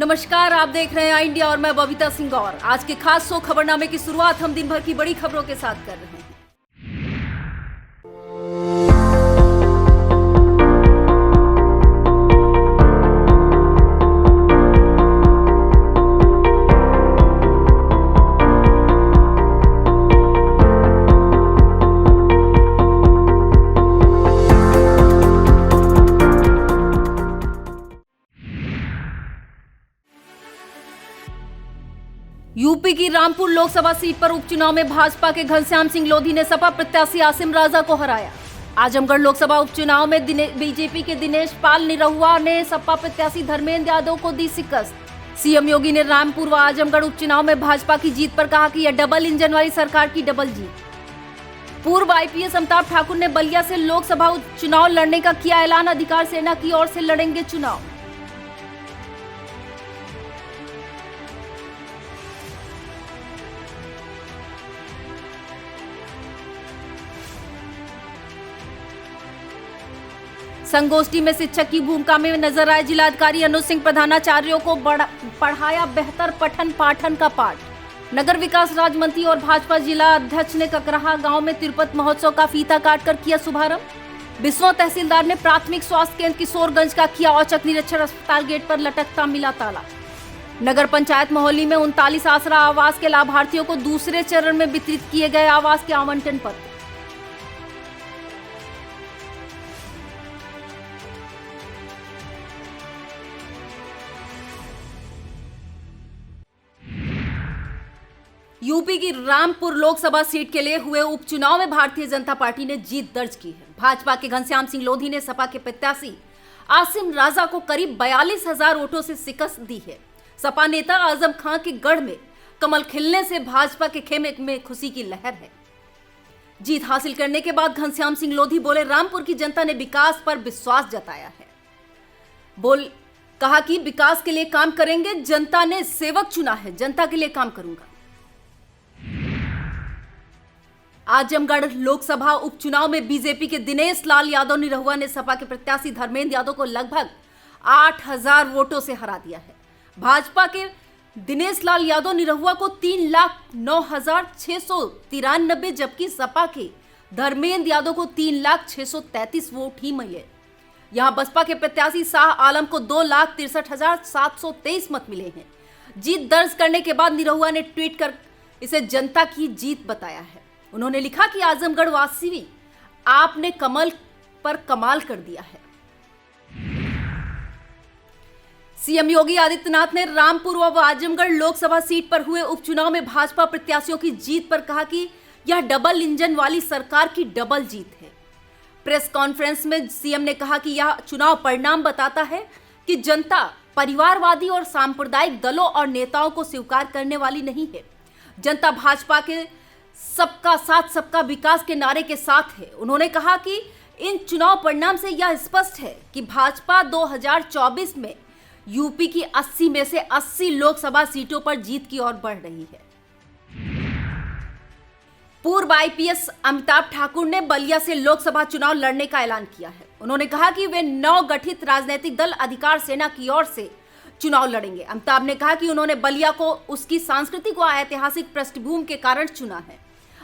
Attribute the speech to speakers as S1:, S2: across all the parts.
S1: नमस्कार, आप देख रहे हैं इंडिया और मैं बबीता सिंह। और आज के खास शो खबरनामे की शुरुआत हम दिन भर की बड़ी खबरों के साथ कर रहे हैं। यूपी की रामपुर लोकसभा सीट पर उपचुनाव में भाजपा के घनश्याम सिंह लोधी ने सपा प्रत्याशी आसिम राजा को हराया। आजमगढ़ लोकसभा उपचुनाव में बीजेपी के दिनेश पाल निरहुआ ने सपा प्रत्याशी धर्मेंद्र यादव को दी शिकस्त। सीएम योगी ने रामपुर व आजमगढ़ उपचुनाव में भाजपा की जीत पर कहा कि यह डबल इंजन वाली सरकार की डबल जीत। पूर्व आईपीएस अमिताभ ठाकुर ने बलिया से लोकसभा चुनाव लड़ने का किया ऐलान। अधिकार सेना की ओर से लड़ेंगे चुनाव। संगोष्ठी में शिक्षक की भूमिका में नजर आए जिलाधिकारी अनुज सिंह। प्रधानाचार्यों को पढ़ाया बेहतर पठन पाठन का पाठ। नगर विकास राज्य मंत्री और भाजपा जिला अध्यक्ष ने ककराहा गांव में तिरुपति महोत्सव का फीता काटकर किया शुभारंभ। बिस्वा तहसीलदार ने प्राथमिक स्वास्थ्य केंद्र किशोरगंज का किया औचक निरीक्षण। अस्पताल गेट पर लटकता मिला ताला। नगर पंचायत मोहल्ली में 39 आसरा आवास के लाभार्थियों को दूसरे चरण में वितरित किए गए आवास के आवंटन पत्र। यूपी की रामपुर लोकसभा सीट के लिए हुए उपचुनाव में भारतीय जनता पार्टी ने जीत दर्ज की है। भाजपा के घनश्याम सिंह लोधी ने सपा के प्रत्याशी आसिम राजा को करीब 42,000 वोटों से शिकस्त दी है। सपा नेता आजम खां के गढ़ में कमल खिलने से भाजपा के खेमे में खुशी की लहर है। जीत हासिल करने के बाद घनश्याम सिंह लोधी बोले, रामपुर की जनता ने विकास पर विश्वास जताया है। कहा कि विकास के लिए काम करेंगे। जनता ने सेवक चुना है, जनता के लिए काम करूंगा। आजमगढ़ लोकसभा उपचुनाव में बीजेपी के दिनेश लाल यादव निरहुआ ने सपा के प्रत्याशी धर्मेंद्र यादव को लगभग 8,000 वोटों से हरा दिया है। भाजपा के दिनेश लाल यादव निरहुआ को 3,09,693, जबकि सपा के धर्मेंद्र यादव को 3,06,33 वोट ही मिले। यहां बसपा के प्रत्याशी शाह आलम को 2,63,723 मत मिले हैं। जीत दर्ज करने के बाद निरहुआ ने ट्वीट कर इसे जनता की जीत बताया है। उन्होंने लिखा कि आजमगढ़ वासी, आपने कमल पर कमाल कर दिया है। सीएम योगी आदित्यनाथ ने रामपुर व आजमगढ़ लोकसभा सीट पर हुए उपचुनाव में भाजपा प्रत्याशियों की जीत पर कहा कि यह डबल इंजन वाली सरकार की डबल जीत है। प्रेस कॉन्फ्रेंस में सीएम ने कहा कि यह चुनाव परिणाम बताता है कि जनता परिवारवादी और सांप्रदायिक दलों और नेताओं को स्वीकार करने वाली नहीं है। जनता भाजपा के सबका साथ सबका विकास के नारे के साथ है। उन्होंने कहा कि इन चुनाव परिणाम से यह स्पष्ट है कि भाजपा 2024 में यूपी की 80 में से 80 लोकसभा सीटों पर जीत की ओर बढ़ रही है। पूर्व आईपीएस अमिताभ ठाकुर ने बलिया से लोकसभा चुनाव लड़ने का ऐलान किया है। उन्होंने कहा कि वे नवगठित राजनीतिक दल अधिकार सेना की ओर से चुनाव लड़ेंगे। अमिताभ ने कहा कि उन्होंने बलिया को उसकी सांस्कृतिक व ऐतिहासिक पृष्ठभूमि के कारण चुना है।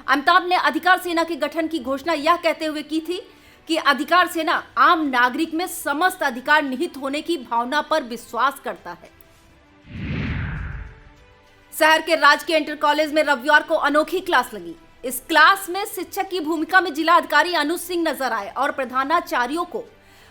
S1: अमिताभ ने अधिकार सेना के गठन की घोषणा यह कहते हुए की थी कि अधिकार सेना आम नागरिक में समस्त अधिकार निहित होने की भावना पर विश्वास करता है। शहर के राजकीय इंटर कॉलेज में रविवार को अनोखी क्लास लगी। इस क्लास में शिक्षक की भूमिका में जिला अधिकारी अनुज सिंह नजर आए और प्रधानाचार्यों को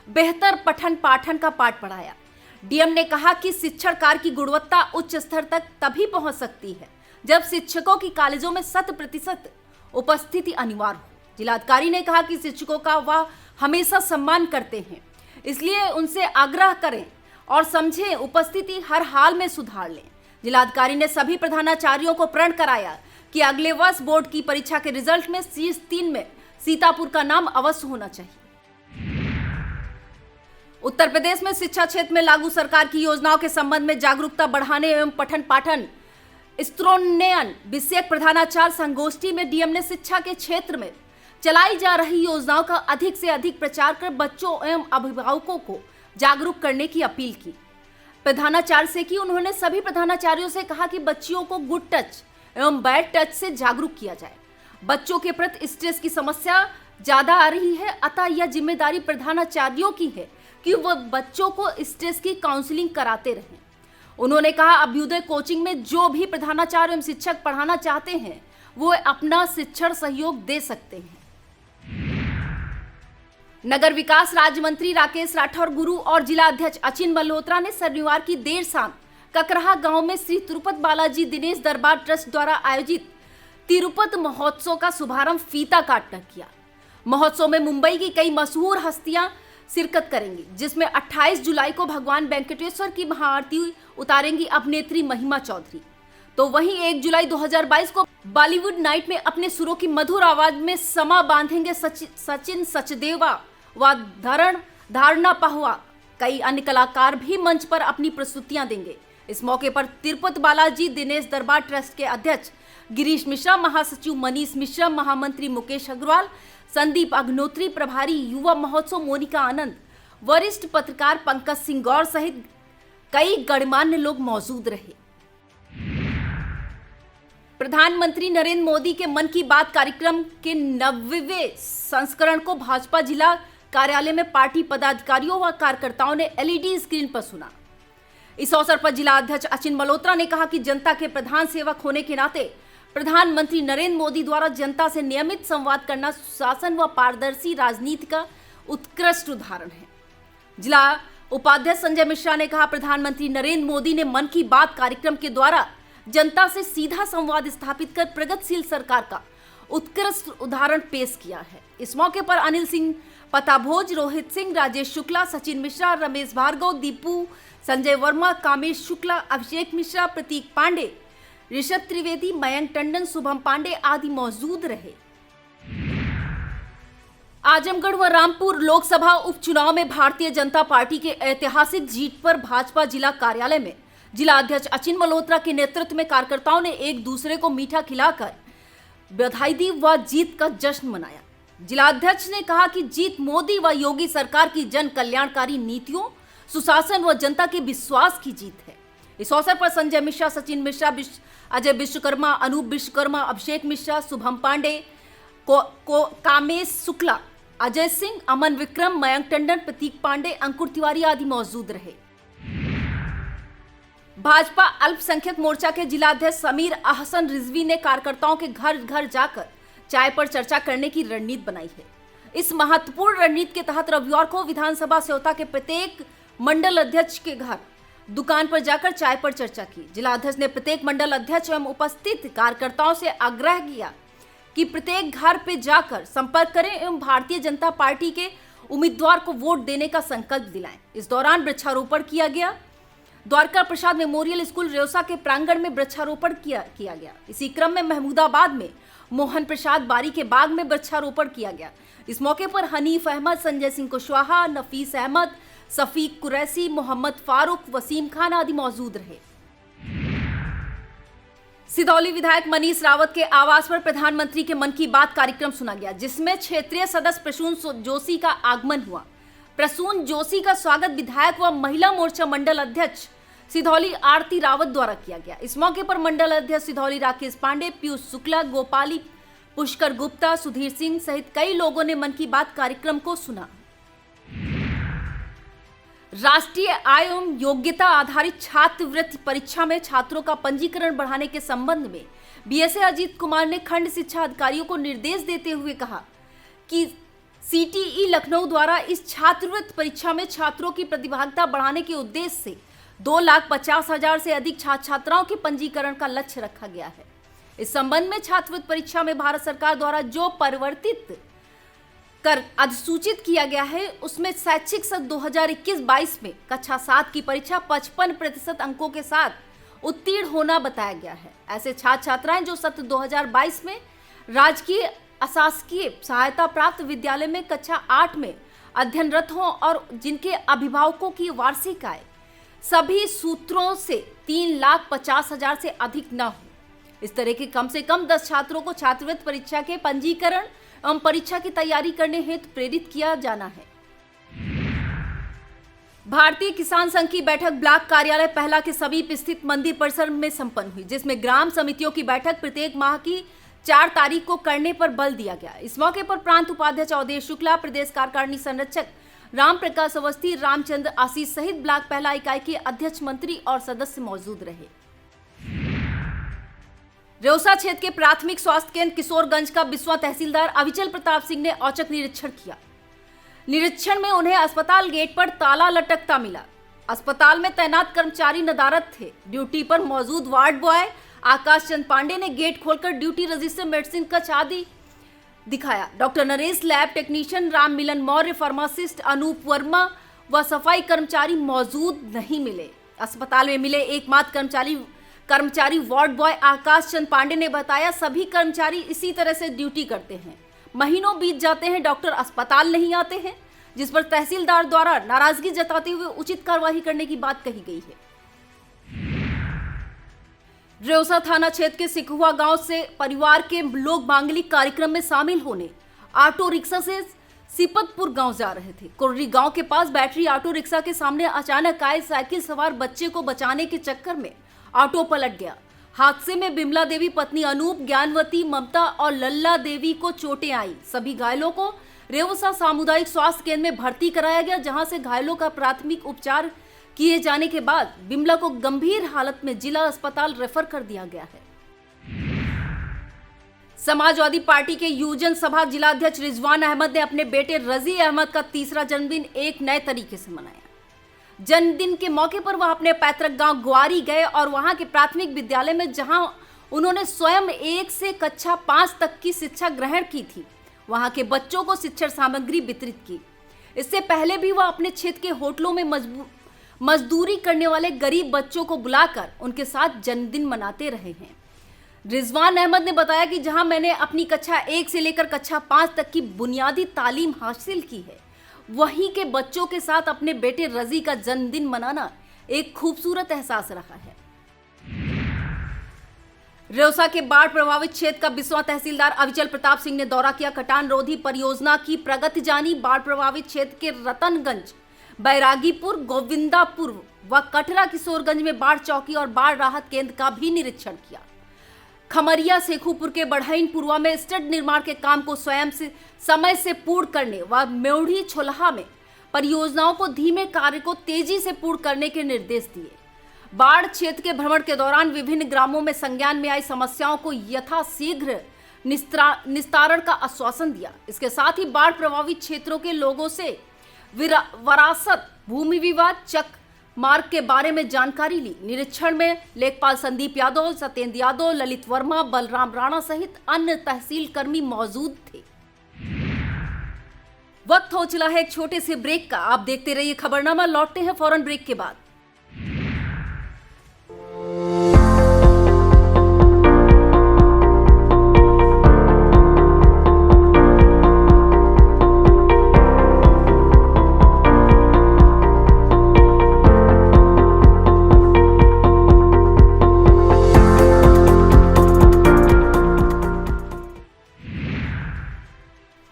S1: बेहतर पठन पाठन का पाठ पढ़ाया। डीएम ने कहा कि शिक्षण कार्य की गुणवत्ता उच्च स्तर तक तभी पहुंच सकती है जब शिक्षकों की कॉलेजों में 100% उपस्थिति अनिवार्य हो। जिलाधिकारी ने कहा कि शिक्षकों का वह हमेशा सम्मान करते हैं, इसलिए उनसे आग्रह करें और समझें, उपस्थिति हर हाल में सुधार लें। जिलाधिकारी ने सभी प्रधानाचार्यों को प्रण कराया कि अगले वर्ष बोर्ड की परीक्षा के रिजल्ट में शीर्ष 3 में सीतापुर का नाम अवश्य होना चाहिए। उत्तर प्रदेश में शिक्षा क्षेत्र में लागू सरकार की योजनाओं के संबंध में जागरूकता बढ़ाने एवं पठन पाठन स्तरोन्नयन विषयक प्रधानाचार्य संगोष्ठी में डीएम ने शिक्षा के क्षेत्र में चलाई जा रही योजनाओं का अधिक से अधिक प्रचार कर बच्चों एवं अभिभावकों को जागरूक करने की अपील की। प्रधानाचार्य से की। उन्होंने सभी प्रधानाचार्यों से कहा कि बच्चियों को गुड टच एवं बैड टच से जागरूक किया जाए। बच्चों के प्रति स्ट्रेस की समस्या ज्यादा आ रही है, अतः यह जिम्मेदारी प्रधानाचार्यों की है कि वह बच्चों को स्ट्रेस की काउंसलिंग कराते रहें। उन्होंने कहा, अभ्युदय कोचिंग में जो भी प्रधानाचार्य एवं शिक्षक पढ़ाना चाहते हैं वो अपना शिक्षण सहयोग दे सकते हैं। नगर विकास राज्य मंत्री राकेश राठौर गुरु और जिला अध्यक्ष अचिन मल्होत्रा ने शनिवार की देर शाम ककराहा गांव में श्री तिरुपति बालाजी दिनेश दरबार ट्रस्ट द्वारा आयोजित तिरुपति महोत्सव का शुभारंभ फीता काटकर किया। महोत्सव में मुंबई की कई मशहूर हस्तियां शिरकत करेंगी, जिसमें 28 जुलाई को भगवान वेंकटेश्वर की महाआरती उतारेंगी अभिनेत्री महिमा चौधरी। तो वहीं 1 जुलाई 2022 को बॉलीवुड नाइट में अपने सुरों की मधुर आवाज में समा बांधेंगे सचिन सचदेवा व धारणा पहवा। कई अन्य कलाकार भी मंच पर अपनी प्रस्तुतियां देंगे। इस मौके पर तिरुपति बालाजी दिनेश दरबार ट्रस्ट के अध्यक्ष गिरीश मिश्रा, महासचिव मनीष मिश्रा, महामंत्री मुकेश अग्रवाल, संदीप अग्नोत्री, प्रभारी युवा महोत्सव मोनिका आनंद, वरिष्ठ पत्रकार पंकज सिंह गौर सहित कई गणमान्य लोग मौजूद रहे। प्रधानमंत्री नरेंद्र मोदी के मन की बात कार्यक्रम के 90वें संस्करण को भाजपा जिला कार्यालय में पार्टी पदाधिकारियों व कार्यकर्ताओं ने एलईडी स्क्रीन पर सुना। इस अवसर पर जिला अध्यक्ष अचिन मल्होत्रा ने कहा कि जनता के प्रधान सेवक होने के नाते प्रधानमंत्री नरेंद्र मोदी द्वारा जनता से नियमित संवाद करना सुशासन व पारदर्शी राजनीति का उत्कृष्ट उदाहरण है। जिला उपाध्यक्ष संजय मिश्रा ने कहा, प्रधानमंत्री नरेंद्र मोदी ने मन की बात कार्यक्रम के द्वारा जनता से सीधा संवाद स्थापित कर प्रगतिशील सरकार का उत्कृष्ट उदाहरण पेश किया है। इस मौके पर अनिल सिंह पताभोज, रोहित सिंह, राजेश शुक्ला, सचिन मिश्रा, रमेश भार्गव, दीपू, संजय वर्मा, कामेश शुक्ला, अभिषेक मिश्रा, प्रतीक पांडे, ऋषभ त्रिवेदी, मयंक टंडन, शुभम पांडे आदि मौजूद रहे। आजमगढ़ व रामपुर लोकसभा उपचुनाव में भारतीय जनता पार्टी के ऐतिहासिक जीत पर भाजपा जिला कार्यालय में जिला अध्यक्ष अचिन मल्होत्रा के नेतृत्व में कार्यकर्ताओं ने एक दूसरे को मीठा खिलाकर बधाई दी व जीत का जश्न मनाया। जिला अध्यक्ष ने कहा कि जीत मोदी व योगी सरकार की जन कल्याणकारी नीतियों, सुशासन व जनता के विश्वास की जीत है। इस अवसर पर संजय मिश्रा, सचिन मिश्रा, अजय विश्वकर्मा, अनूप विश्वकर्मा, अभिषेक मिश्रा, शुभम पांडे, कामेश शुक्ला, अजय सिंह, अमन विक्रम, मयंक टंडन, प्रतीक पांडे, अंकुर तिवारी आदि मौजूद रहे। भाजपा अल्पसंख्यक मोर्चा के जिला अध्यक्ष समीर अहसन रिजवी ने कार्यकर्ताओं के घर घर जाकर चाय पर चर्चा करने की रणनीति बनाई है। इस महत्वपूर्ण रणनीति के तहत रविवार को विधानसभा सेवता के प्रत्येक मंडल अध्यक्ष के घर दुकान पर जाकर चाय पर चर्चा की। जिला अध्यक्ष ने प्रत्येक मंडल अध्यक्ष एवं उपस्थित कार्यकर्ताओं से आग्रह किया कि प्रत्येक घर पे जाकर संपर्क करें एवं भारतीय जनता पार्टी के उम्मीदवार को वोट देने का संकल्प दिलाएं। इस दौरान वृक्षारोपण किया गया। द्वारका प्रसाद मेमोरियल स्कूल रेवसा के प्रांगण में वृक्षारोपण किया गया। इसी क्रम में महमूदाबाद में मोहन प्रसाद बारी के बाग में वृक्षारोपण किया गया। इस मौके पर हनीफ अहमद, संजय सिंह कुशवाहा, नफीस अहमद, सफीक कुरैसी, मोहम्मद फारूक, वसीम खान आदि मौजूद रहे। सिधौली विधायक मनीष रावत के आवास पर प्रधानमंत्री के मन की बात कार्यक्रम सुना गया, जिसमें क्षेत्रीय सदस्य प्रसून जोशी का आगमन हुआ। प्रसून जोशी का स्वागत विधायक व महिला मोर्चा मंडल अध्यक्ष सिधौली आरती रावत द्वारा किया गया। इस मौके पर मंडल अध्यक्ष सिधौली राकेश पांडे, पीयूष शुक्ला, गोपाली, पुष्कर गुप्ता, सुधीर सिंह सहित कई लोगों ने मन की बात कार्यक्रम को सुना। राष्ट्रीय आय एवं योग्यता आधारित छात्रवृत्ति परीक्षा में छात्रों का पंजीकरण बढ़ाने के संबंध में बीएसए अजीत कुमार ने खंड शिक्षा अधिकारियों को निर्देश देते हुए कहा कि सीटीई लखनऊ द्वारा इस छात्रवृत्ति परीक्षा में छात्रों की प्रतिभागिता बढ़ाने के उद्देश्य से 2,50,000 से अधिक छात्र छात्राओं के पंजीकरण का लक्ष्य रखा गया है। इस संबंध में छात्रवृत्ति परीक्षा में भारत सरकार द्वारा जो परिवर्तित कर अधिसूचित किया गया है, उसमें शैक्षिक सत्र 2021-22 में कक्षा 7 की परीक्षा 55% अंकों के साथ उत्तीर्ण होना बताया गया है। ऐसे छात्र छात्राएं जो सत्र 2022 में राजकीय अशासकीय सहायता प्राप्त विद्यालय में कक्षा 8 में अध्ययनरत हों और जिनके अभिभावकों की वार्षिक आय सभी सूत्रों से 3,50,000 से अधिक न हो, इस तरह के कम से कम 10 छात्रों को छात्रवृत्ति परीक्षा के पंजीकरण एवं परीक्षा की तैयारी करने हेतु प्रेरित किया जाना है। भारतीय किसान संघ की बैठक ब्लॉक कार्यालय पहला के समीप स्थित मंदिर परिसर में संपन्न हुई, जिसमें ग्राम समितियों की बैठक प्रत्येक माह की 4 तारीख को करने पर बल दिया गया। इस मौके पर प्रांत उपाध्यक्ष अवधेश शुक्ला, प्रदेश कार्यकारिणी संरक्षक राम प्रकाश अवस्थी, रामचंद्र आशीष सहित ब्लॉक पहला इकाई के अध्यक्ष, मंत्री और सदस्य मौजूद रहे। रेउसा क्षेत्र के प्राथमिक स्वास्थ्य केंद्र किशोरगंज का बिस्वा तहसीलदार अविचल प्रताप सिंह ने औचक निरीक्षण किया। निरीक्षण में उन्हें अस्पताल गेट पर ताला लटकता मिला। अस्पताल में तैनात कर्मचारी नदारद थे। ड्यूटी पर मौजूद वार्ड बॉय आकाश चंद पांडे ने गेट खोलकर ड्यूटी रजिस्टर, मेडिसिन कक्ष आदि दिखाया। Doctor Naresh, lab technician Ram Milan Maurya, pharmacist Anoop Verma व सफाई कर्मचारी मौजूद नहीं मिले। अस्पताल में मिले एकमात्र कर्मचारी वार्ड बॉय आकाश चंद पांडे ने बताया, सभी कर्मचारी इसी तरह से ड्यूटी करते हैं। महीनों बीत जाते हैं, डॉक्टर अस्पताल नहीं आते हैं, जिस पर तहसीलदार द्वारा नाराजगी जताते हुए उचित कार्रवाई करने की बात कही गई है। रेउसा थाना क्षेत्र के सिकुआ गांव से परिवार के लोग मांगलिक कार्यक्रम में शामिल होने ऑटो रिक्शा से सिपतपुर गांव जा रहे थे। कुर्री गांव के पास बैटरी ऑटो रिक्शा के सामने अचानक आए साइकिल सवार बच्चे को बचाने के चक्कर में ऑटो पलट गया। हादसे में बिमला देवी, पत्नी अनूप, ज्ञानवती, ममता और लल्ला देवी को चोटें आई। सभी घायलों को रेउसा सामुदायिक स्वास्थ्य केंद्र में भर्ती कराया गया, जहां से घायलों का प्राथमिक उपचार किए जाने के बाद बिमला को गंभीर हालत में जिला अस्पताल रेफर कर दिया गया है। समाजवादी पार्टी के यूजन सभा जिलाध्यक्ष रिजवान अहमद ने अपने बेटे रजी अहमद का तीसरा जन्मदिन एक नए तरीके से मनाया। जन्मदिन के मौके पर वह अपने पैतृक गांव ग्वारी गए और वहां के प्राथमिक विद्यालय में, जहां उन्होंने स्वयं 1 से कक्षा 5 तक की शिक्षा ग्रहण की थी, वहां के बच्चों को शिक्षण सामग्री वितरित की। इससे पहले भी वह अपने क्षेत्र के होटलों में मजदूरी करने वाले गरीब बच्चों को बुलाकर उनके साथ जन्मदिन मनाते रहे हैं। रिजवान अहमद ने बताया कि जहां मैंने अपनी कक्षा 1 से लेकर कक्षा 5 तक की बुनियादी तालीम हासिल की है, वहीं के बच्चों के साथ अपने बेटे रजी का जन्मदिन मनाना एक खूबसूरत एहसास रहा है। रेउसा के बाढ़ प्रभावित क्षेत्र का बिस्वा तहसीलदार अविचल प्रताप सिंह ने दौरा किया। कटान रोधी परियोजना की प्रगति जानी। बाढ़ प्रभावित क्षेत्र के रतनगंज, बैरागीपुर, गोविंदापुर व कटरा किशोरगंज में बाढ़ चौकी और बाढ़ राहत केंद्र का भी निरीक्षण किया। खमरिया, शेखुपुर के बढ़ईनपुरवा में स्टड निर्माण के काम को स्वयं से समय से पूर्ण करने व मेढ़ी छोलहा में परियोजनाओं को धीमे कार्य को तेजी से पूर्ण करने के निर्देश दिए। बाढ़ क्षेत्र के भ्रमण के दौरान विभिन्न ग्रामों में संज्ञान में आई समस्याओं को यथाशीघ्र निस्तारण का आश्वासन दिया। इसके साथ ही बाढ़ प्रभावित क्षेत्रों के लोगों से वरासत, भूमि विवाद, चक मार्ग के बारे में जानकारी ली। निरीक्षण में लेखपाल संदीप यादव, सत्येंद्र यादव, ललित वर्मा, बलराम राणा सहित अन्य तहसील कर्मी मौजूद थे। वक्त हो चला है एक छोटे से ब्रेक का। आप देखते रहिए खबरनामा। लौटते हैं फौरन ब्रेक के बाद।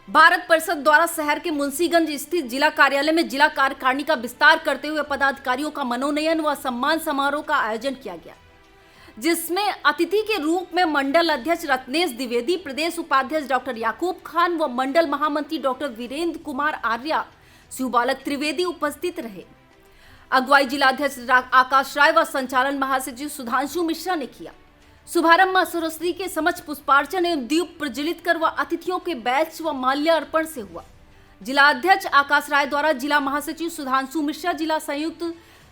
S1: भारत परिषद द्वारा शहर के मुंशीगंज स्थित जिला कार्यालय में जिला कार्यकारिणी का विस्तार करते हुए पदाधिकारियों का मनोनयन व सम्मान समारोह का आयोजन किया गया, जिसमें अतिथि के रूप में मंडल अध्यक्ष रत्नेश द्विवेदी, प्रदेश उपाध्यक्ष डॉक्टर याकूब खान व मंडल महामंत्री डॉक्टर वीरेंद्र कुमार आर्या, शिवबालक त्रिवेदी उपस्थित रहे। अगुवाई जिलाध्यक्ष आकाश राय व संचालन महासचिव सुधांशु मिश्रा ने किया। शुभारंभ मां सरस्वती के समक्ष पुष्पार्चन एवं दीप प्रज्वलित कर व अतिथियों के बैच व माल्य अर्पण से हुआ। जिला अध्यक्ष आकाश राय द्वारा जिला महासचिव सुधांशु मिश्रा, जिला संयुक्त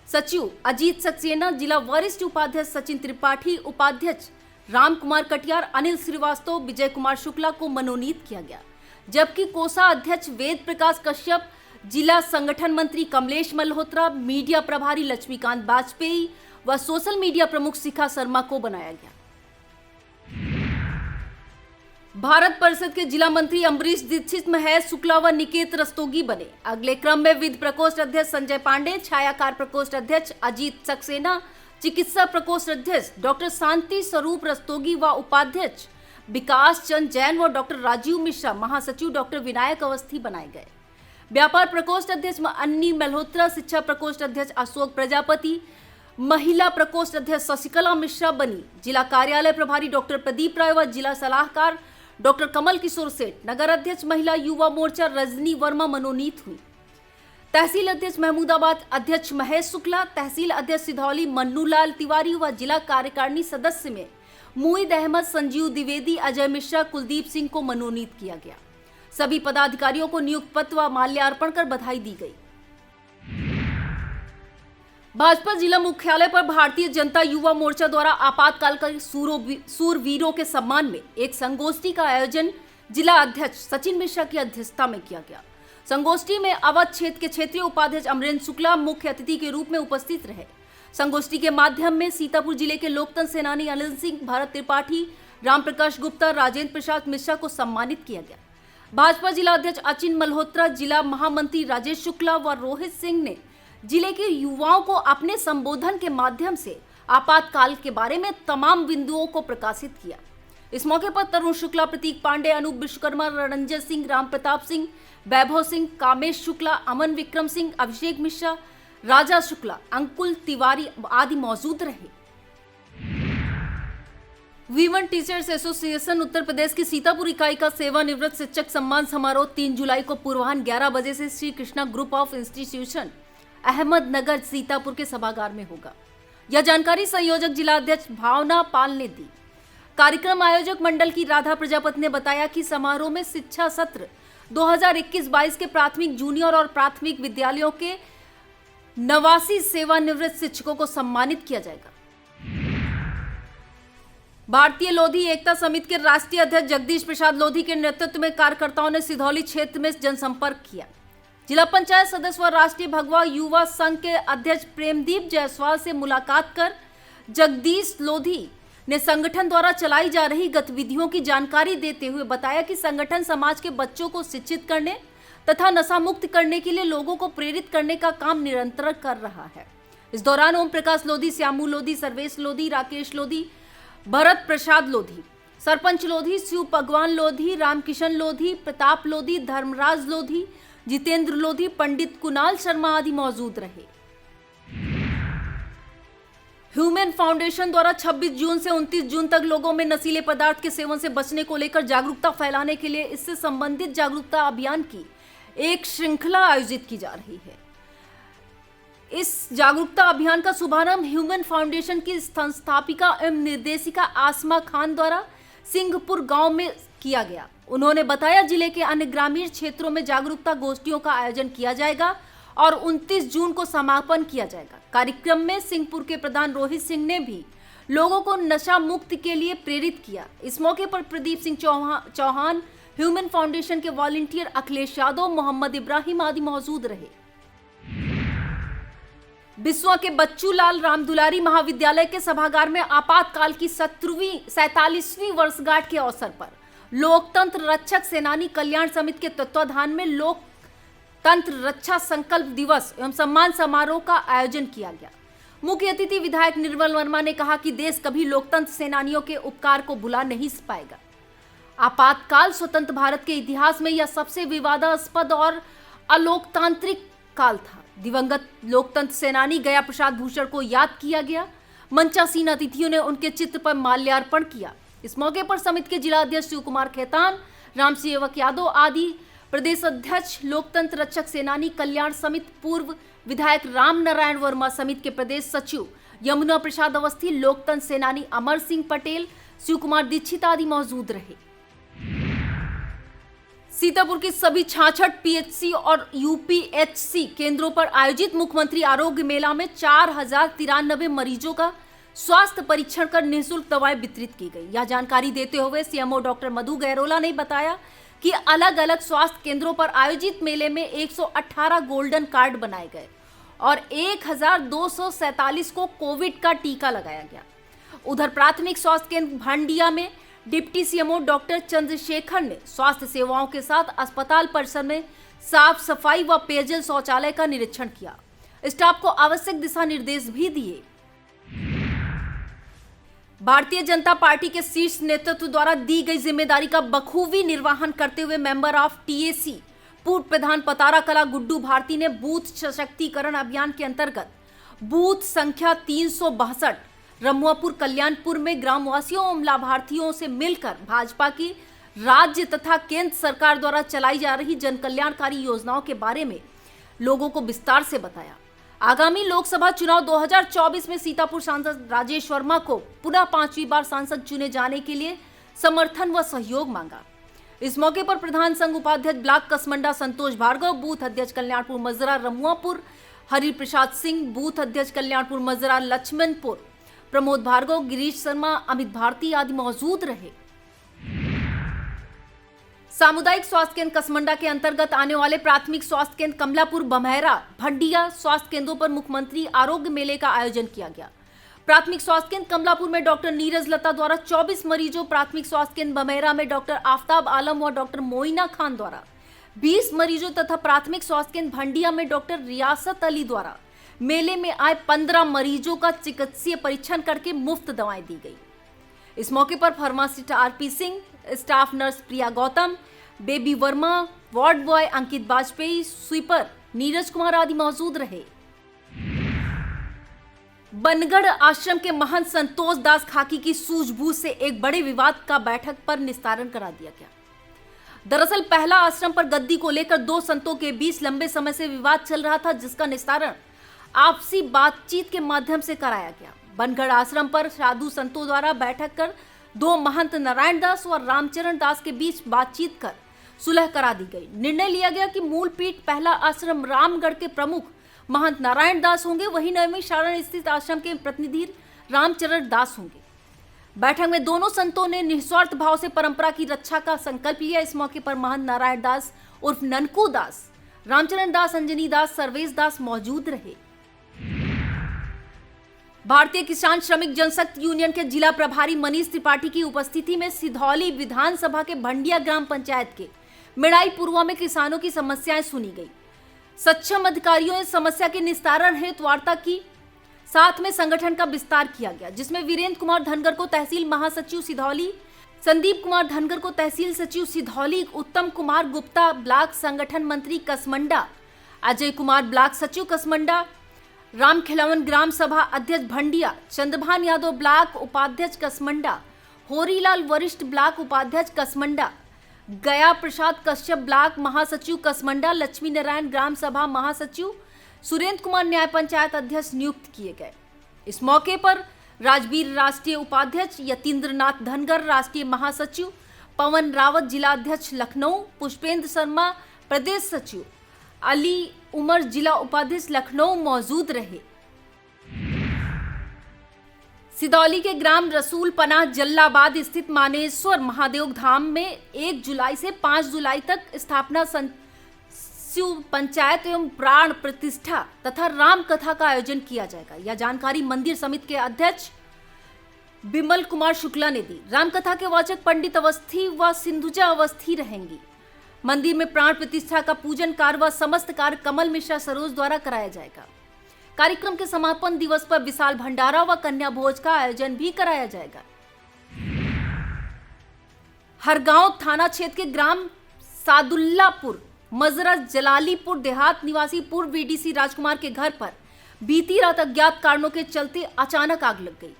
S1: सचिव अजीत सक्सेना, जिला वरिष्ठ उपाध्यक्ष सचिन त्रिपाठी, उपाध्यक्ष राम कुमार कटियार, अनिल श्रीवास्तव, विजय कुमार शुक्ला को मनोनीत किया गया, जबकि कोषा अध्यक्ष वेद प्रकाश कश्यप, जिला संगठन मंत्री कमलेश मल्होत्रा, मीडिया प्रभारी लक्ष्मीकांत वाजपेयी व सोशल मीडिया प्रमुख शिखा शर्मा को बनाया गया। भारत परिषद के जिला मंत्री अम्बरीश दीक्षित, महेश शुक्ला व निकेत रस्तोगी बने। अगले क्रम में विधि प्रकोष्ठ अध्यक्ष संजय पांडे, छायाकार प्रकोष्ठ अध्यक्ष अजीत सक्सेना, चिकित्सा प्रकोष्ठ अध्यक्ष डॉक्टर शांति स्वरूप रस्तोगी व उपाध्यक्ष विकास चंद जैन व डॉक्टर राजीव मिश्रा, महासचिव डॉक्टर विनायक अवस्थी बनाए गए। व्यापार प्रकोष्ठ अध्यक्ष अन्नी मल्होत्रा, शिक्षा प्रकोष्ठ अध्यक्ष अशोक प्रजापति, महिला प्रकोष्ठ अध्यक्ष शशिकला मिश्रा बनी। जिला कार्यालय प्रभारी डॉक्टर प्रदीप राय व जिला सलाहकार डॉक्टर कमल किशोर सेठ, नगर अध्यक्ष महिला युवा मोर्चा रजनी वर्मा मनोनीत हुई। तहसील अध्यक्ष महमूदाबाद अध्यक्ष महेश शुक्ला, तहसील अध्यक्ष सिधौली मन्नूलाल तिवारी व जिला कार्यकारिणी सदस्य में मुईद अहमद, संजीव द्विवेदी, अजय मिश्रा, कुलदीप सिंह को मनोनीत किया गया। सभी पदाधिकारियों को नियुक्त पत्र व माल्यार्पण कर बधाई दी गई। भाजपा जिला मुख्यालय पर भारतीय जनता युवा मोर्चा द्वारा आपातकाल के सूरवीरों के सम्मान में एक संगोष्ठी का आयोजन जिला अध्यक्ष सचिन मिश्रा की अध्यक्षता में किया गया। संगोष्ठी में अवध क्षेत्र के क्षेत्रीय उपाध्यक्ष अमरेंद्र शुक्ला मुख्य अतिथि के रूप में उपस्थित रहे। संगोष्ठी के माध्यम में सीतापुर जिले के लोकतंत्र सेनानी अनिल सिंह, भारत त्रिपाठी, राम प्रकाश गुप्ता, राजेंद्र प्रसाद मिश्रा को सम्मानित किया गया। भाजपा जिला अध्यक्ष अचिन मल्होत्रा, जिला महामंत्री राजेश शुक्ला व रोहित सिंह ने जिले के युवाओं को अपने संबोधन के माध्यम से आपातकाल के बारे में तमाम बिंदुओं को प्रकाशित किया। इस मौके पर तरुण शुक्ला, प्रतीक पांडे, अनूप विश्वकर्मा, रणंजन सिंह, राम प्रताप सिंह, वैभव सिंह, कामेश शुक्ला, अमन विक्रम सिंह, अभिषेक मिश्रा, राजा शुक्ला, अंकुल तिवारी आदि मौजूद रहे। वीवन टीचर्स एसोसिएशन उत्तर प्रदेश की सीतापुर इकाई का सेवानिवृत्त शिक्षक सम्मान समारोह 3 जुलाई को पूर्वाह्न 11 बजे से Shri Krishna group of institution Ahmednagar Sitapur के सभागार में होगा। यह जानकारी संयोजक जिला अध्यक्ष भावना पाल ने दी। कार्यक्रम आयोजक मंडल की राधा प्रजापति ने बताया कि समारोह में शिक्षा सत्र 2021-22 के प्राथमिक, जूनियर और प्राथमिक विद्यालयों के 89 सेवानिवृत्त शिक्षकों को सम्मानित किया जाएगा। भारतीय लोधी एकता समिति के राष्ट्रीय अध्यक्ष जगदीश प्रसाद लोधी के नेतृत्व में कार्यकर्ताओं ने सिधौली क्षेत्र में जनसंपर्क किया। जिला पंचायत सदस्य व राष्ट्रीय भगवा युवा संघ के अध्यक्ष प्रेमदीप जायसवाल से मुलाकात कर जगदीश लोधी ने संगठन द्वारा चलाई जा रही गतिविधियों की जानकारी देते हुए बताया कि संगठन समाज के बच्चों को शिक्षित करने तथा नशा मुक्त करने के लिए लोगों को प्रेरित करने का काम निरंतर कर रहा है। इस दौरान ओम प्रकाश लोधी, श्यामू लोधी, सर्वेश लोधी, राकेश लोधी, भरत प्रसाद लोधी, सरपंच लोधी, शिव भगवान लोधी, रामकिशन लोधी, प्रताप लोधी, धर्मराज लोधी, जितेंद्र लोधी, पंडित कुणाल शर्मा आदि मौजूद रहे। ह्यूमन फाउंडेशन द्वारा 26 जून से 29 जून तक लोगों में नशीले पदार्थ के सेवन से बचने को लेकर जागरूकता फैलाने के लिए इससे संबंधित जागरूकता अभियान की एक श्रृंखला आयोजित की जा रही है। इस जागरूकता अभियान का शुभारंभ ह्यूमन फाउंडेशन की संस्थापिका एवं निर्देशिका आसमा खान द्वारा सिंहपुर गांव में किया गया। उन्होंने बताया जिले के अन्य ग्रामीण क्षेत्रों में जागरूकता गोष्ठियों का आयोजन किया जाएगा और 29 जून को समापन किया जाएगा। कार्यक्रम में सिंहपुर के प्रधान रोहित सिंह ने भी लोगों को नशा मुक्त के लिए प्रेरित किया। इस मौके पर प्रदीप सिंह चौहान, ह्यूमन फाउंडेशन के वॉलंटियर अखिलेश यादव, मोहम्मद इब्राहिम आदि मौजूद रहे। बिस्वा के बच्चू लाल रामदुलारी महाविद्यालय के सभागार में आपातकाल की 47वीं वर्षगांठ के अवसर पर लोकतंत्र रक्षक सेनानी कल्याण समिति के तत्वाधान में लोकतंत्र रक्षा संकल्प दिवस एवं सम्मान समारोह का आयोजन किया गया। मुख्य अतिथि विधायक निर्मल वर्मा ने कहा कि देश कभी लोकतंत्र सेनानियों के उपकार को भुला नहीं पाएगा। आपातकाल स्वतंत्र भारत के इतिहास में यह सबसे विवादास्पद और अलोकतांत्रिक काल था। दिवंगत लोकतंत्र सेनानी गया प्रसाद भूषण को याद किया गया। मंचासीन अतिथियों ने उनके चित्र पर माल्यार्पण किया। इस मौके पर समिति के जिला अध्यक्ष शिव कुमार खेतान, राम सेवक यादव आदि, प्रदेश अध्यक्ष लोकतंत्र रक्षक सेनानी कल्याण समिति पूर्व विधायक राम नारायण वर्मा, समिति के प्रदेश सचिव यमुना प्रसाद अवस्थी, लोकतंत्र सेनानी अमर सिंह पटेल, शिव कुमार दीक्षित आदि मौजूद रहे। सीतापुर की सभी 66 पीएचसी और यूपीएचसी केंद्रों पर आयोजित मुख्यमंत्री आरोग्य मेला में 4093 मरीजों का स्वास्थ्य परीक्षण कर निःशुल्क दवाएं वितरित की गई। यह जानकारी देते हुए सीएमओ डॉक्टर मधु गहरोला ने बताया कि अलग अलग स्वास्थ्य केंद्रों पर आयोजित मेले में 118 गोल्डन कार्ड बनाए गए और 1247 को कोविड का टीका लगाया गया। उधर प्राथमिक स्वास्थ्य केंद्र भांडिया में डिप्टी सीएमओ डॉक्टर चंद्रशेखर ने स्वास्थ्य सेवाओं के साथ अस्पताल परिसर में साफ सफाई व पेयजल शौचालय का निरीक्षण किया। स्टाफ को आवश्यक दिशा निर्देश भी दिए। भारतीय जनता पार्टी के शीर्ष नेतृत्व द्वारा दी गई जिम्मेदारी का बखूबी निर्वहन करते हुए मेंबर ऑफ टीएसी पूर्व प्रधान पतारा कला गुड्डू भारती ने बूथ सशक्तिकरण अभियान के अंतर्गत बूथ संख्या 362 रमुआपुर कल्याणपुर में ग्रामवासियों एवं लाभार्थियों से मिलकर भाजपा की राज्य तथा केंद्र सरकार द्वारा चलाई जा रही जन कल्याणकारी योजनाओं के बारे में लोगों को विस्तार से बताया। आगामी लोकसभा चुनाव 2024 में सीतापुर सांसद राजेश वर्मा को पुनः 5वीं बार सांसद चुने जाने के लिए समर्थन व सहयोग मांगा। इस मौके पर प्रधान संघ उपाध्यक्ष ब्लॉक कसमंडा संतोष भार्गव, बूथ अध्यक्ष कल्याणपुर मजरा रमुआपुर हरिप्रसाद सिंह, बूथ अध्यक्ष कल्याणपुर मजरा लक्ष्मणपुर प्रमोद भार्गव, गिरीश शर्मा, अमित भारती आदि मौजूद रहे। सामुदायिक स्वास्थ्य केंद्र कसमंडा के अंतर्गत आने वाले प्राथमिक स्वास्थ्य केंद्र कमलापुर, बम्हैरा, भंडिया स्वास्थ्य केंद्रों पर मुख्यमंत्री आरोग्य मेले का आयोजन किया गया। प्राथमिक स्वास्थ्य केंद्र कमलापुर में डॉक्टर नीरज लता द्वारा 24 मरीजों, प्राथमिक स्वास्थ्य केंद्र बम्हैरा में डॉक्टर आफ्ताब आलम व डॉक्टर मोइना खान द्वारा 20 मरीजों तथा प्राथमिक स्वास्थ्य केंद्र भंडिया में डॉक्टर रियासत अली द्वारा मेले में आए 15 मरीजों का चिकित्सीय परीक्षण करके मुफ्त दवाएं दी गई। इस मौके पर pharmacist RP Singh, staff nurse Priya Gautam, Baby Verma, ward boy Ankit Vajpayee, sweeper Neeraj Kumar आदि मौजूद रहे। बनगढ़ आश्रम के महंत संतोष दास खाकी की सूझबूझ से एक बड़े विवाद का बैठक पर निस्तारण करा दिया गया। दरअसल पहला आश्रम पर गद्दी को लेकर दो संतों के बीच लंबे समय से विवाद चल रहा था, जिसका निस्तारण आपसी बातचीत के माध्यम से कराया गया। बनगढ़ आश्रम पर साधु संतों द्वारा बैठक कर दो महंत नारायण दास और रामचरण दास के बीच बातचीत कर सुलह करा दी गई। निर्णय लिया गया कि मूल पीठ पहला आश्रम रामगढ़ के प्रमुख महंत नारायण दास होंगे, वहीं नवीन शरण स्थित आश्रम के प्रतिनिधि रामचरण दास होंगे। बैठक में दोनों संतों ने निस्वार्थ भाव से परंपरा की रक्षा का संकल्प लिया। इस मौके पर महंत नारायण दास उर्फ ननकू दास, रामचरण दास, अंजनी दास, सर्वेश दास मौजूद रहे। भारतीय किसान श्रमिक जनशक्ति यूनियन के जिला प्रभारी मनीष त्रिपाठी की उपस्थिति में सिधौली विधानसभा के भंडिया ग्राम पंचायत के मिड़ाई पूर्वा में किसानों की समस्याएं सुनी गई। सक्षम अधिकारियों ने समस्या के निस्तारण हेतु वार्ता की, साथ में संगठन का विस्तार किया गया, जिसमें वीरेंद्र कुमार धनगर को तहसील महासचिव सिधौली, संदीप कुमार धनगर को तहसील सचिव सिधौली, उत्तम कुमार गुप्ता ब्लॉक संगठन मंत्री कसमंडा, अजय कुमार ब्लॉक सचिव कसमंडा, राम खिलावन ग्राम सभा अध्यक्ष भंडिया, चंद्रभान यादव ब्लॉक उपाध्यक्ष कसमंडा, होरीलाल वरिष्ठ ब्लॉक उपाध्यक्ष कसमंडा, गया प्रसाद कश्यप ब्लॉक महासचिव कसमंडा, लक्ष्मी नारायण ग्राम सभा महासचिव, सुरेंद्र कुमार न्याय पंचायत अध्यक्ष नियुक्त किए गए। इस मौके पर राजवीर राष्ट्रीय उपाध्यक्ष, यतीन्द्र नाथ धनगर राष्ट्रीय महासचिव, पवन रावत जिला अध्यक्ष लखनऊ, पुष्पेंद्र शर्मा प्रदेश सचिव, अली उमर जिला उपाध्यक्ष लखनऊ मौजूद रहे। सिधौली के ग्राम रसूल पनाह जल्लाबाद स्थित मानेश्वर महादेव धाम में 1 जुलाई से 5 जुलाई तक स्थापना शिव पंचायत एवं प्राण प्रतिष्ठा तथा राम कथा का आयोजन किया जाएगा। यह जानकारी मंदिर समिति के अध्यक्ष बिमल कुमार शुक्ला ने दी। राम कथा के वाचक पंडित अवस्थी व सिंधुजा अवस्थी रहेंगी। मंदिर में प्राण प्रतिष्ठा का पूजन कार्य व समस्त कार्य कमल मिश्रा सरोज द्वारा कराया जाएगा। कार्यक्रम के समापन दिवस पर विशाल भंडारा व कन्या भोज का आयोजन भी कराया जाएगा। हरगांव थाना क्षेत्र के ग्राम सादुल्लापुर मजरा जलालीपुर देहात निवासी पूर्व बीडीसी राजकुमार के घर पर बीती रात अज्ञात कारणों के चलते अचानक आग लग गई,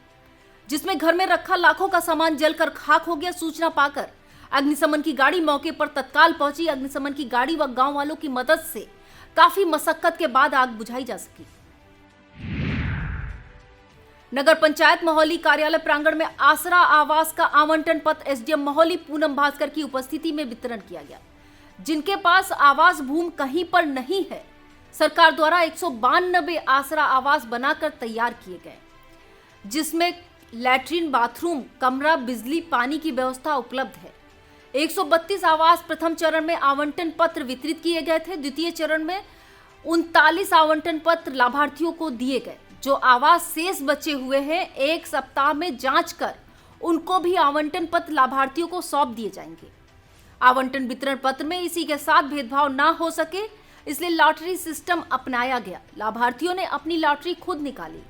S1: जिसमें घर में रखा लाखों का सामान जलकर खाक हो गया। सूचना पाकर अग्निशमन की गाड़ी मौके पर तत्काल पहुंची। अग्निशमन की गाड़ी व गांव वालों की मदद से काफी मशक्कत के बाद आग बुझाई जा सकी। नगर पंचायत मोहाली कार्यालय प्रांगण में आसरा आवास का आवंटन पत्र एसडीएम मोहाली पूनम भास्कर की उपस्थिति में वितरण किया गया। जिनके पास आवास भूमि कहीं पर नहीं है, सरकार द्वारा 192 आसरा आवास बनाकर तैयार किए गए, जिसमें लैट्रिन, बाथरूम, कमरा, बिजली, पानी की व्यवस्था उपलब्ध है। 132 आवास प्रथम चरण में आवंटन पत्र वितरित किए गए थे। द्वितीय चरण में 39 आवंटन पत्र लाभार्थियों को दिए गए। जो आवास शेष बचे हुए हैं, 1 सप्ताह में जांच कर उनको भी आवंटन पत्र लाभार्थियों को सौंप दिए जाएंगे। आवंटन वितरण पत्र में इसी के साथ भेदभाव ना हो सके, इसलिए लॉटरी सिस्टम अपनाया गया। लाभार्थियों ने अपनी लॉटरी खुद निकाली,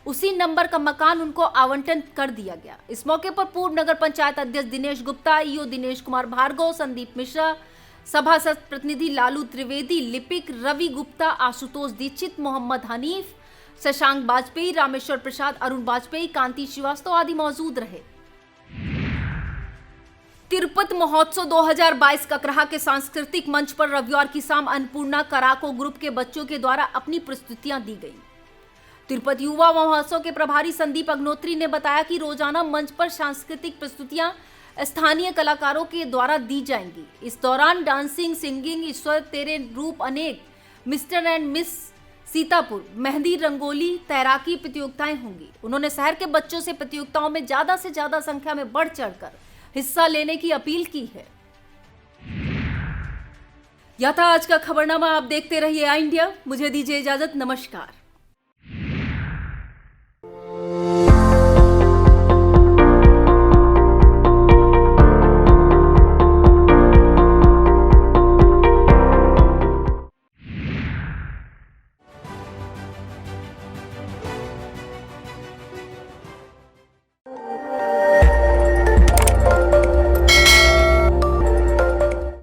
S1: उसी नंबर का मकान उनको आवंटन कर दिया गया। इस मौके पर पूर्व नगर पंचायत अध्यक्ष दिनेश गुप्ता, ईओ दिनेश कुमार भार्गव, संदीप मिश्रा, सभासद प्रतिनिधि लालू त्रिवेदी, लिपिक रवि गुप्ता, आशुतोष दीक्षित, मोहम्मद हनीफ, शशांक वाजपेयी, रामेश्वर प्रसाद, अरुण वाजपेयी, कांति श्रीवास्तव आदि मौजूद रहे। तिरुपति महोत्सव 2022 ककराहा के सांस्कृतिक मंच पर रविवार की शाम अन्नपूर्णा कराको ग्रुप के बच्चों के द्वारा अपनी प्रस्तुतियां दी गई। तिरुपति युवा महोत्सव के प्रभारी संदीप अग्नोत्री ने बताया कि रोजाना मंच पर सांस्कृतिक प्रस्तुतियां स्थानीय कलाकारों के द्वारा दी जाएंगी। इस दौरान डांसिंग, सिंगिंग, ईश्वर तेरे रूप अनेक, mister and miss Sitapur, mehndi, rangoli, तैराकी प्रतियोगिताएं होंगी। उन्होंने शहर के बच्चों से प्रतियोगिताओं में ज्यादा से ज्यादा संख्या में बढ़ चढ़कर हिस्सा लेने की अपील की है। यह था आज का खबरनामा। आप देखते रहिए आई इंडिया। मुझे दीजिए इजाजत। नमस्कार।